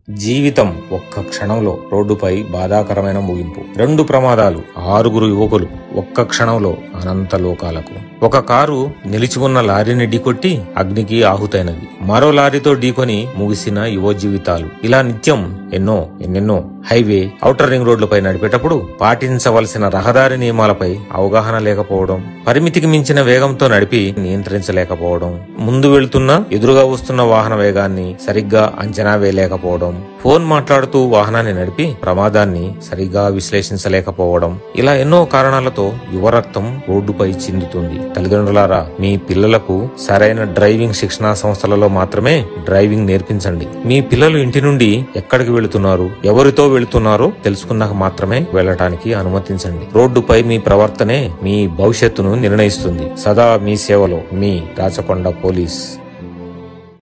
జీవితం ఒక్క క్షణంలో రోడ్డుపై బాధాకరమైన ముగింపు. 2 ప్రమాదాలు, 6 యువకులు ఒక్క క్షణంలో అనంత లోకాలకు. ఒక కారు నిలిచి ఉన్న లారీని ఢీకొట్టి అగ్నికి ఆహుతైనది. మరో లారీతో ఢీకొని ముగిసిన యువ జీవితాలు. ఇలా నిత్యం ఎన్నెన్నో హైవే, ఔటర్ రింగ్ రోడ్లపై నడిపేటప్పుడు పాటించవలసిన రహదారి నియమాలపై అవగాహన లేకపోవడం, పరిమితికి మించిన వేగంతో నడిపి నియంత్రించలేకపోవడం, ముందు వెళ్తున్న ఎదురుగా వస్తున్న వాహన వేగాన్ని సరిగ్గా అంచనా వేయలేకపోవడం, ఫోన్ మాట్లాడుతూ వాహనాన్ని నడిపి ప్రమాదాన్ని సరిగ్గా విశ్లేషించలేకపోవడం, ఇలా ఎన్నో కారణాలతో యువ రక్తం రోడ్డుపై చిందుతుంది. తల్లిదండ్రులారా, మీ పిల్లలకు సరైన డ్రైవింగ్ శిక్షణా సంస్థలలో మాత్రమే డ్రైవింగ్ నేర్పించండి. మీ పిల్లలు ఇంటి నుండి ఎక్కడికి వెళుతున్నారు, ఎవరితో వెళుతున్నారో తెలుసుకున్నాక మాత్రమే వెళ్ళటానికి అనుమతించండి. రోడ్డుపై మీ ప్రవర్తనే మీ భవిష్యత్తును నిర్ణయిస్తుంది. సదా మీ సేవలో మీ రాచకొండ పోలీస్.